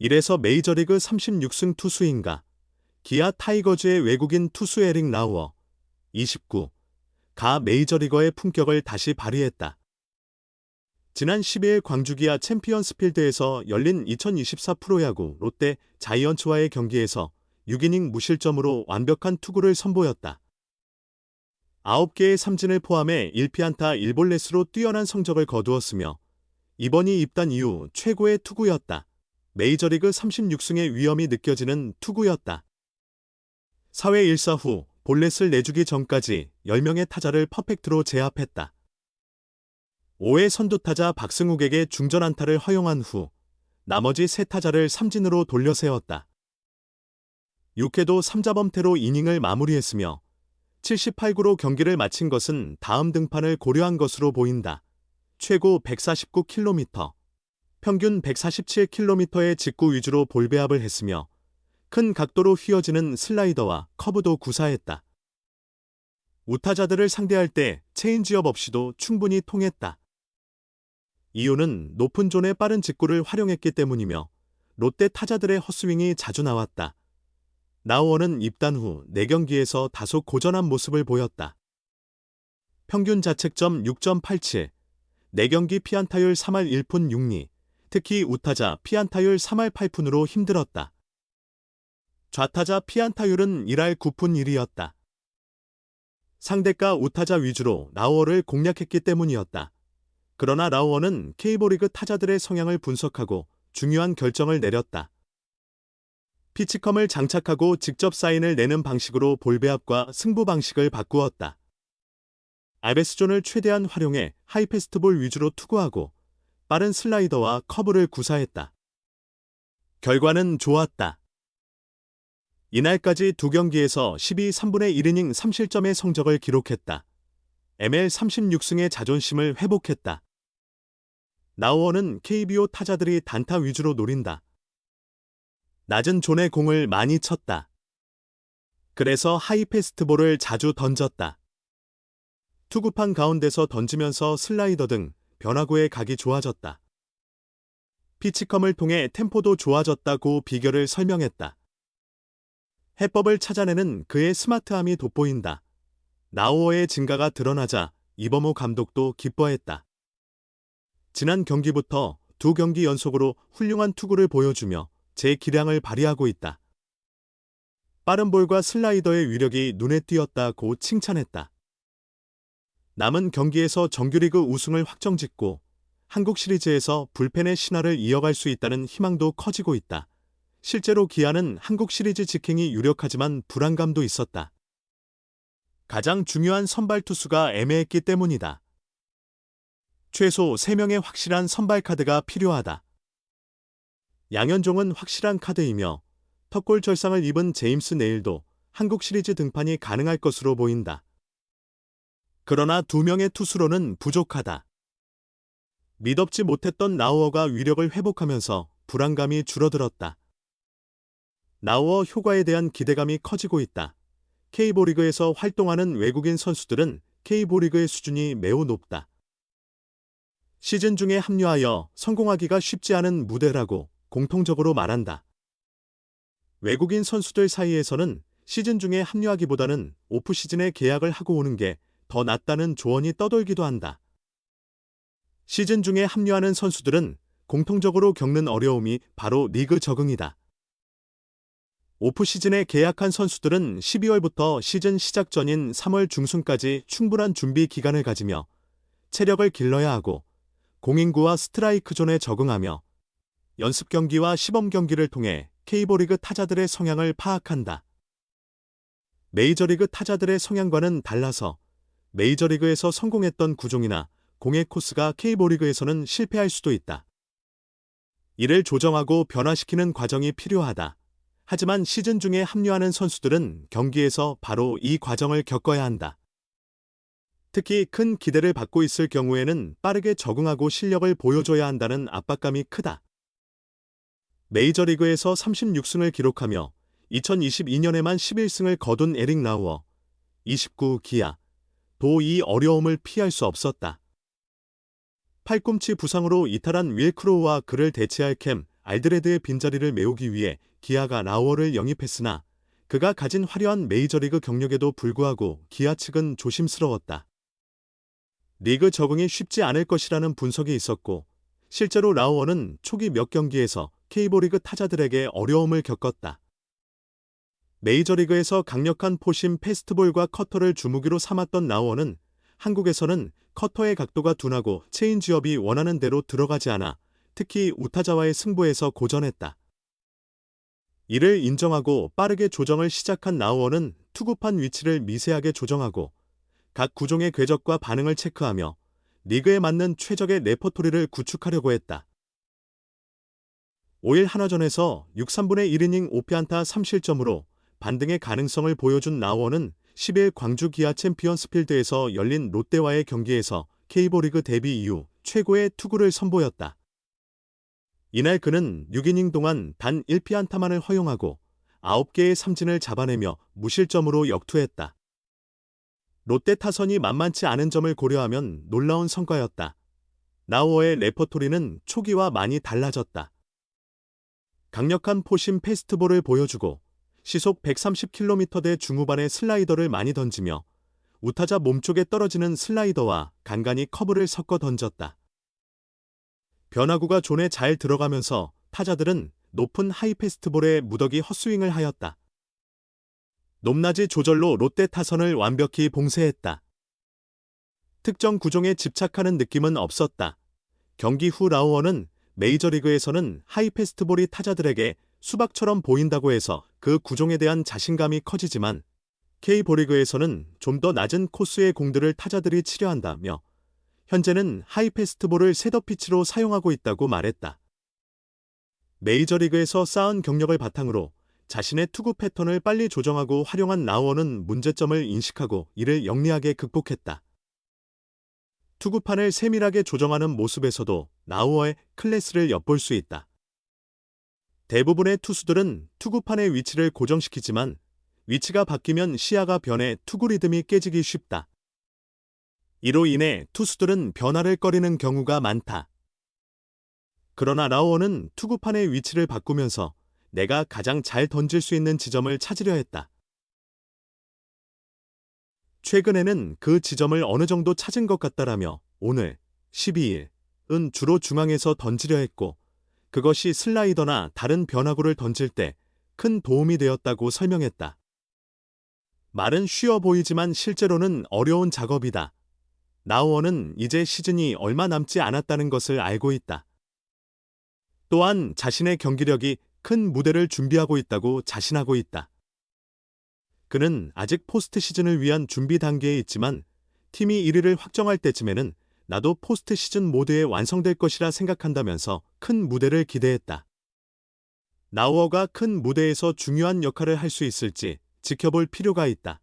이래서 메이저리그 36승 투수인가. 기아 타이거즈의 외국인 투수 에릭 라우어 29가 메이저리거의 품격을 다시 발휘했다. 지난 12일 광주 기아 챔피언스필드에서 열린 2024 프로야구 롯데 자이언츠와의 경기에서 6이닝 무실점으로 완벽한 투구를 선보였다. 9개의 삼진을 포함해 1피안타 1볼넷으로 뛰어난 성적을 거두었으며 이번이 입단 이후 최고의 투구였다. 메이저리그 36승의 위험이 느껴지는 투구였다. 4회 1사 후 볼넷을 내주기 전까지 10명의 타자를 퍼펙트로 제압했다. 5회 선두타자 박승욱에게 중전 안타를 허용한 후 나머지 3타자를 삼진으로 돌려 세웠다. 6회도 3자범퇴로 이닝을 마무리했으며 78구로 경기를 마친 것은 다음 등판을 고려한 것으로 보인다. 최고 149km, 평균 147km의 직구 위주로 볼배합을 했으며 큰 각도로 휘어지는 슬라이더와 커브도 구사했다. 우타자들을 상대할 때 체인지업 없이도 충분히 통했다. 이유는 높은 존의 빠른 직구를 활용했기 때문이며 롯데 타자들의 헛스윙이 자주 나왔다. 라우어는 입단 후 4경기에서 다소 고전한 모습을 보였다. 평균 자책점 6.87, 4경기 피안타율 3할 1푼 6리, 특히 우타자 피안타율 3할 8푼으로 힘들었다. 좌타자 피안타율은 1할 9푼 1이었다. 상대가 우타자 위주로 라우어를 공략했기 때문이었다. 그러나 라우어는 K리그 타자들의 성향을 분석하고 중요한 결정을 내렸다. 피치컴을 장착하고 직접 사인을 내는 방식으로 볼배합과 승부 방식을 바꾸었다. 아베스존을 최대한 활용해 하이패스트볼 위주로 투구하고 빠른 슬라이더와 커브를 구사했다. 결과는 좋았다. 이날까지 2경기에서 12 3분의 1이닝 3실점의 성적을 기록했다. ML 36승의 자존심을 회복했다. 라우어는 KBO 타자들이 단타 위주로 노린다. 낮은 존의 공을 많이 쳤다. 그래서 하이패스트볼을 자주 던졌다. 투구판 가운데서 던지면서 슬라이더 등 변화구의 각이 좋아졌다. 피치컴을 통해 템포도 좋아졌다고 비결을 설명했다. 해법을 찾아내는 그의 스마트함이 돋보인다. 라우어의 증가가 드러나자 이범호 감독도 기뻐했다. 지난 경기부터 2경기 연속으로 훌륭한 투구를 보여주며 제 기량을 발휘하고 있다. 빠른 볼과 슬라이더의 위력이 눈에 띄었다고 칭찬했다. 남은 경기에서 정규리그 우승을 확정짓고 한국 시리즈에서 불펜의 신화를 이어갈 수 있다는 희망도 커지고 있다. 실제로 기아는 한국 시리즈 직행이 유력하지만 불안감도 있었다. 가장 중요한 선발 투수가 애매했기 때문이다. 최소 3명의 확실한 선발 카드가 필요하다. 양현종은 확실한 카드이며 턱골 절상을 입은 제임스 네일도 한국 시리즈 등판이 가능할 것으로 보인다. 그러나 2명의 투수로는 부족하다. 믿업지 못했던 라우어가 위력을 회복하면서 불안감이 줄어들었다. 라우어 효과에 대한 기대감이 커지고 있다. K리그에서 활동하는 외국인 선수들은 K리그의 수준이 매우 높다. 시즌 중에 합류하여 성공하기가 쉽지 않은 무대라고 공통적으로 말한다. 외국인 선수들 사이에서는 시즌 중에 합류하기보다는 오프시즌에 계약을 하고 오는 게 더 낫다는 조언이 떠돌기도 한다. 시즌 중에 합류하는 선수들은 공통적으로 겪는 어려움이 바로 리그 적응이다. 오프시즌에 계약한 선수들은 12월부터 시즌 시작 전인 3월 중순까지 충분한 준비 기간을 가지며 체력을 길러야 하고 공인구와 스트라이크 존에 적응하며 연습 경기와 시범 경기를 통해 K리그 타자들의 성향을 파악한다. 메이저리그 타자들의 성향과는 달라서 메이저리그에서 성공했던 구종이나 공의 코스가 K리그에서는 실패할 수도 있다. 이를 조정하고 변화시키는 과정이 필요하다. 하지만 시즌 중에 합류하는 선수들은 경기에서 바로 이 과정을 겪어야 한다. 특히 큰 기대를 받고 있을 경우에는 빠르게 적응하고 실력을 보여줘야 한다는 압박감이 크다. 메이저리그에서 36승을 기록하며 2022년에만 11승을 거둔 에릭 라우어 29 기아 도 이 어려움을 피할 수 없었다. 팔꿈치 부상으로 이탈한 윌 크로우와 그를 대체할 캠 알드레드의 빈자리를 메우기 위해 기아가 라우어를 영입했으나 그가 가진 화려한 메이저리그 경력에도 불구하고 기아 측은 조심스러웠다. 리그 적응이 쉽지 않을 것이라는 분석이 있었고 실제로 라우어는 초기 몇 경기에서 K리그 타자들에게 어려움을 겪었다. 메이저리그에서 강력한 포심 패스트볼과 커터를 주무기로 삼았던 라우어는 한국에서는 커터의 각도가 둔하고 체인지업이 원하는 대로 들어가지 않아 특히 우타자와의 승부에서 고전했다. 이를 인정하고 빠르게 조정을 시작한 라우어는 투구판 위치를 미세하게 조정하고 각 구종의 궤적과 반응을 체크하며 리그에 맞는 최적의 레퍼토리를 구축하려고 했다. 5일 한화전에서 6, 3분의 1이닝 5피안타 3실점으로 반등의 가능성을 보여준 라우어는 10일 광주 기아 챔피언스필드에서 열린 롯데와의 경기에서 K리그 데뷔 이후 최고의 투구를 선보였다. 이날 그는 6이닝 동안 단 1피안타만을 허용하고 9개의 삼진을 잡아내며 무실점으로 역투했다. 롯데 타선이 만만치 않은 점을 고려하면 놀라운 성과였다. 라우어의 레퍼토리는 초기와 많이 달라졌다. 강력한 포심 패스트볼을 보여주고 시속 130km대 중후반의 슬라이더를 많이 던지며 우타자 몸쪽에 떨어지는 슬라이더와 간간히 커브를 섞어 던졌다. 변화구가 존에 잘 들어가면서 타자들은 높은 하이 패스트볼에 무더기 헛스윙을 하였다. 높낮이 조절로 롯데 타선을 완벽히 봉쇄했다. 특정 구종에 집착하는 느낌은 없었다. 경기 후 라우어는 메이저리그에서는 하이 패스트볼이 타자들에게 수박처럼 보인다고 해서 그 구종에 대한 자신감이 커지지만 K리그에서는 좀 더 낮은 코스의 공들을 타자들이 치려 한다며 현재는 하이 패스트볼을 셋업 피치로 사용하고 있다고 말했다. 메이저리그에서 쌓은 경력을 바탕으로 자신의 투구 패턴을 빨리 조정하고 활용한 라우어는 문제점을 인식하고 이를 영리하게 극복했다. 투구판을 세밀하게 조정하는 모습에서도 라우어의 클래스를 엿볼 수 있다. 대부분의 투수들은 투구판의 위치를 고정시키지만 위치가 바뀌면 시야가 변해 투구 리듬이 깨지기 쉽다. 이로 인해 투수들은 변화를 꺼리는 경우가 많다. 그러나 라우어는 투구판의 위치를 바꾸면서 내가 가장 잘 던질 수 있는 지점을 찾으려 했다. 최근에는 그 지점을 어느 정도 찾은 것 같다라며 오늘 12일은 주로 중앙에서 던지려 했고 그것이 슬라이더나 다른 변화구를 던질 때 큰 도움이 되었다고 설명했다. 말은 쉬워 보이지만 실제로는 어려운 작업이다. 라우어는 이제 시즌이 얼마 남지 않았다는 것을 알고 있다. 또한 자신의 경기력이 큰 무대를 준비하고 있다고 자신하고 있다. 그는 아직 포스트 시즌을 위한 준비 단계에 있지만 팀이 1위를 확정할 때쯤에는 나도 포스트 시즌 모드에 완성될 것이라 생각한다면서 큰 무대를 기대했다. 라우어가 큰 무대에서 중요한 역할을 할 수 있을지 지켜볼 필요가 있다.